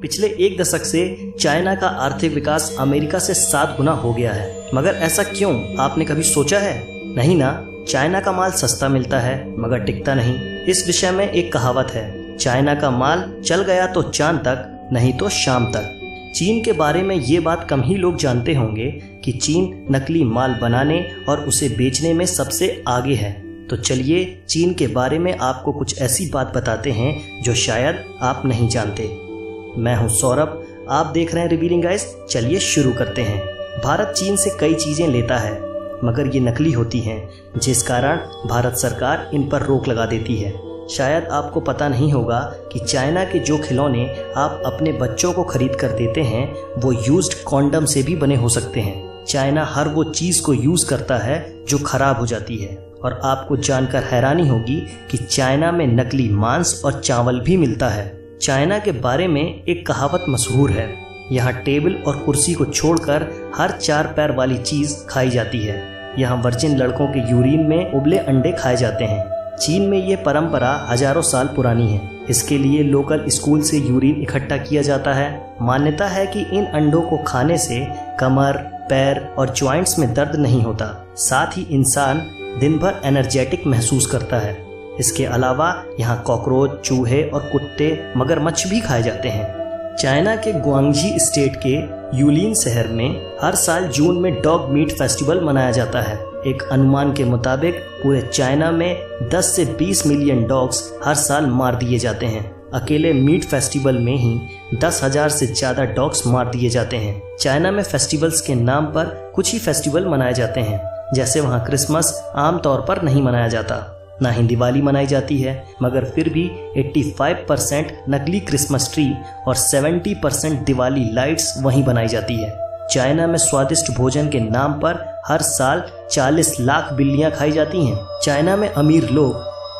पिछले एक दशक से चाइना का आर्थिक विकास अमेरिका से 7 गुना हो गया है। मगर ऐसा क्यों, आपने कभी सोचा है? नहीं ना। चाइना का माल सस्ता मिलता है मगर टिकता नहीं। इस विषय में एक कहावत है, चाइना का माल चल गया तो चांद तक, नहीं तो शाम तक। चीन के बारे में ये बात कम ही लोग जानते होंगे कि चीन नकली माल बनाने और उसे बेचने में सबसे आगे है। तो चलिए चीन के बारे में आपको कुछ ऐसी बात बताते हैं जो शायद आप नहीं जानते। मैं हूं सौरभ, आप देख रहे हैं रिवीलिंग गाइस। चलिए शुरू करते हैं। भारत चीन से कई चीजें लेता है मगर ये नकली होती हैं, जिस कारण भारत सरकार इन पर रोक लगा देती है। शायद आपको पता नहीं होगा कि चाइना के जो खिलौने आप अपने बच्चों को खरीद कर देते हैं वो यूज्ड कॉन्डम से भी बने हो सकते हैं। चाइना हर वो चीज को यूज करता है जो खराब हो जाती है। और आपको जानकर हैरानी होगी कि चाइना में नकली मांस और चावल भी मिलता है। चाइना के बारे में एक कहावत मशहूर है, यहाँ टेबल और कुर्सी को छोड़कर हर 4 पैर वाली चीज खाई जाती है। यहाँ वर्जिन लड़कों के यूरिन में उबले अंडे खाए जाते हैं। चीन में ये परंपरा हजारों साल पुरानी है। इसके लिए लोकल स्कूल से यूरिन इकट्ठा किया जाता है। मान्यता है कि इन अंडों को खाने से कमर, पैर और जॉइंट्स में दर्द नहीं होता। साथ ही इंसान दिन भर एनर्जेटिक महसूस करता है। इसके अलावा यहाँ कॉकरोच, चूहे और कुत्ते, मगरमच्छ भी खाए जाते हैं। चाइना के ग्वांगजी स्टेट के यूलिन शहर में हर साल जून में डॉग मीट फेस्टिवल मनाया जाता है। एक अनुमान के मुताबिक पूरे चाइना में 10 से 20 मिलियन डॉग्स हर साल मार दिए जाते हैं। अकेले मीट फेस्टिवल में ही 10,000 से ज्यादा डॉग्स मार दिए जाते हैं। चाइना में फेस्टिवल्स के नाम पर कुछ ही फेस्टिवल मनाए जाते हैं। जैसे वहाँ क्रिसमस आमतौर पर नहीं मनाया जाता, ना ही दिवाली मनाई जाती है, मगर फिर भी 85% नकली क्रिसमस ट्री और 70% दिवाली लाइट्स वहीं बनाई जाती है। चाइना में स्वादिष्ट भोजन के नाम पर हर साल 40 लाख बिल्लियां खाई जाती हैं। चाइना में अमीर लोग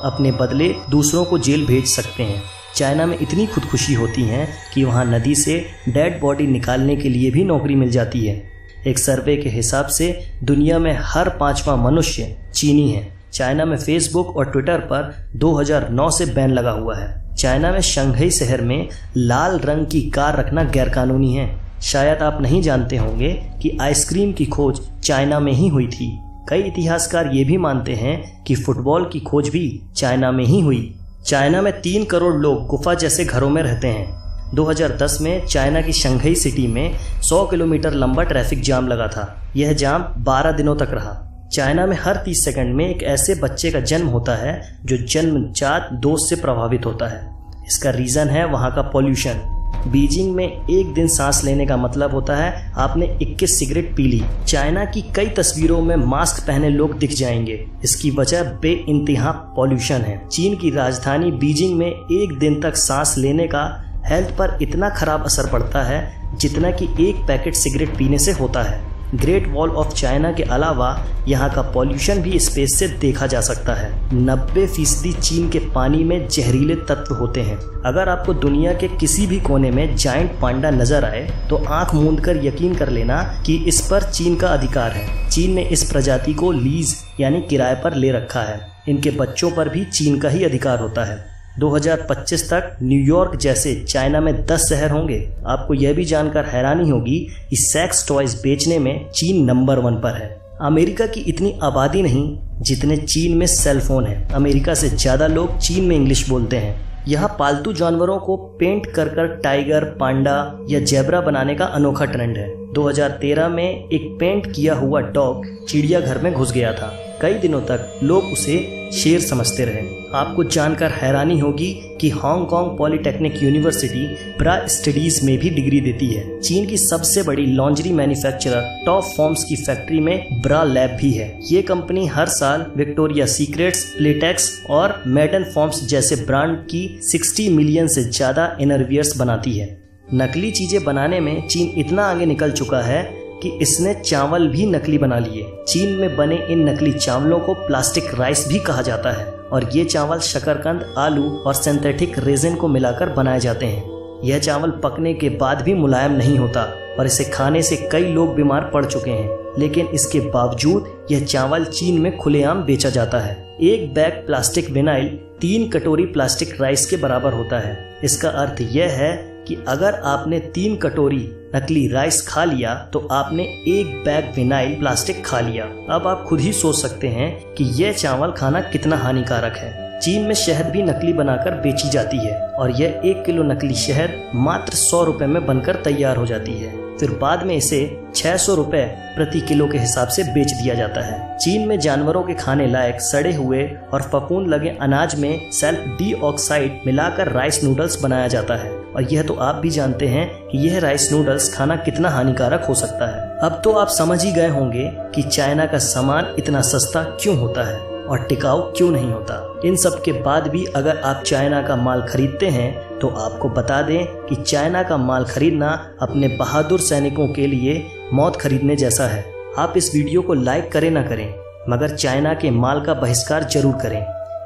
अपने बदले दूसरों को जेल भेज सकते हैं। चाइना में इतनी खुदकुशी होती हैं कि वहाँ नदी से डेड बॉडी निकालने के लिए भी नौकरी मिल जाती है। एक सर्वे के हिसाब से दुनिया में हर 5वां मनुष्य चीनी है। चाइना में फेसबुक और ट्विटर पर 2009 से बैन लगा हुआ है। चाइना में शंघाई शहर में लाल रंग की कार रखना गैरकानूनी है। शायद आप नहीं जानते होंगे कि आइसक्रीम की खोज चाइना में ही हुई थी। कई इतिहासकार ये भी मानते हैं कि फुटबॉल की खोज भी चाइना में ही हुई। चाइना में 3 करोड़ लोग गुफा जैसे घरों में रहते हैं। 2010 में चाइना की शंघाई सिटी में 100 किलोमीटर लंबा ट्रैफिक जाम लगा था। यह जाम 12 दिनों तक रहा। चाइना में हर 30 सेकंड में एक ऐसे बच्चे का जन्म होता है जो जन्मजात दोष से प्रभावित होता है। इसका रीजन है वहाँ का पॉल्यूशन। बीजिंग में एक दिन सांस लेने का मतलब होता है आपने 21 सिगरेट पी ली। चाइना की कई तस्वीरों में मास्क पहने लोग दिख जाएंगे। इसकी वजह बेइंतहा पॉल्यूशन है। चीन की राजधानी बीजिंग में एक दिन तक सांस लेने का हेल्थ पर इतना खराब असर पड़ता है जितना कि एक पैकेट सिगरेट पीने से होता है। ग्रेट वॉल ऑफ चाइना के अलावा यहाँ का पॉल्यूशन भी स्पेस से देखा जा सकता है। 90% चीन के पानी में जहरीले तत्व होते हैं। अगर आपको दुनिया के किसी भी कोने में जायंट पांडा नजर आए तो आंख मूंद कर यकीन कर लेना कि इस पर चीन का अधिकार है। चीन ने इस प्रजाति को लीज यानी किराए पर ले रखा है। इनके बच्चों पर भी चीन का ही अधिकार होता है। 2025 तक न्यूयॉर्क जैसे चाइना में 10 शहर होंगे। आपको यह भी जानकर हैरानी होगी कि सेक्स टॉयज बेचने में चीन नंबर 1 पर है। अमेरिका की इतनी आबादी नहीं जितने चीन में सेल फोन है। अमेरिका से ज्यादा लोग चीन में इंग्लिश बोलते हैं। यहाँ पालतू जानवरों को पेंट कर कर टाइगर, पांडा या जेब्रा बनाने का अनोखा ट्रेंड है। 2013 में एक पेंट किया हुआ डॉग चिड़ियाघर में घुस गया था। कई दिनों तक लोग उसे शेर समझते रहे। आपको जानकर हैरानी होगी कि हांगकांग पॉलिटेक्निक यूनिवर्सिटी ब्रा स्टडीज में भी डिग्री देती है। चीन की सबसे बड़ी लॉन्ड्री मैन्युफैक्चरर टॉप फॉर्म्स की फैक्ट्री में ब्रा लैब भी है। ये कंपनी हर साल विक्टोरिया सीक्रेट्स, प्लेटेक्स और मेडन फॉर्म्स जैसे ब्रांड की 60 मिलियन से ज्यादा इनरवियर्स बनाती है। नकली चीजें बनाने में चीन इतना आगे निकल चुका है कि इसने चावल भी नकली बना लिए। चीन में बने इन नकली चावलों को प्लास्टिक राइस भी कहा जाता है और ये चावल शकरकंद, आलू और सिंथेटिक रेजिन को मिलाकर बनाए जाते हैं। यह चावल पकने के बाद भी मुलायम नहीं होता और इसे खाने से कई लोग बीमार पड़ चुके हैं। लेकिन इसके बावजूद यह चावल चीन में खुलेआम बेचा जाता है। एक बैग प्लास्टिक विनाइल 3 कटोरी प्लास्टिक राइस के बराबर होता है। इसका अर्थ यह है कि अगर आपने 3 कटोरी नकली राइस खा लिया तो आपने 1 बैग विनाइल प्लास्टिक खा लिया। अब आप खुद ही सोच सकते हैं कि यह चावल खाना कितना हानिकारक है। चीन में शहद भी नकली बनाकर बेची जाती है और यह 1 किलो नकली शहद मात्र 100 रुपए में बनकर तैयार हो जाती है। फिर बाद में इसे 600 रुपए प्रति किलो के हिसाब से बेच दिया जाता है। चीन में जानवरों के खाने लायक सड़े हुए और फफूंद लगे अनाज में सल्फर डाइऑक्साइड मिलाकर राइस नूडल्स बनाया जाता है और यह तो आप भी जानते हैं कि यह राइस नूडल्स खाना कितना हानिकारक हो सकता है। अब तो आप समझ ही गए होंगे कि चाइना का सामान इतना सस्ता क्यों होता है और टिकाऊ क्यों नहीं होता। इन सब के बाद भी अगर आप चाइना का माल खरीदते हैं तो आपको बता दें कि चाइना का माल खरीदना अपने बहादुर सैनिकों के लिए मौत खरीदने जैसा है। आप इस वीडियो को लाइक करें ना करें, मगर चाइना के माल का बहिष्कार जरूर करें।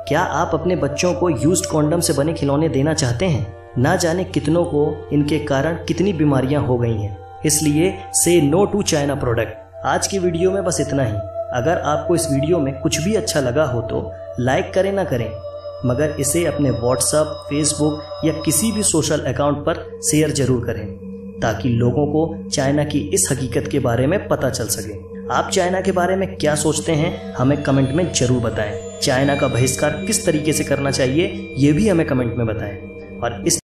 क्या आप अपने बच्चों को यूज्ड कॉन्डम से बने खिलौने देना चाहते हैं? ना जाने कितनों को इनके कारण कितनी बीमारियां हो गई हैं। इसलिए से नो टू चाइना प्रोडक्ट। आज की वीडियो में बस इतना ही। अगर आपको इस वीडियो में कुछ भी अच्छा लगा हो तो लाइक करें ना करें, मगर इसे अपने व्हाट्सएप, फेसबुक या किसी भी सोशल अकाउंट पर शेयर जरूर करें ताकि लोगों को चाइना की इस हकीकत के बारे में पता चल सके। आप चाइना के बारे में क्या सोचते हैं हमें कमेंट में जरूर बताएं। चाइना का बहिष्कार किस तरीके से करना चाहिए ये भी हमें कमेंट में बताएं। और इस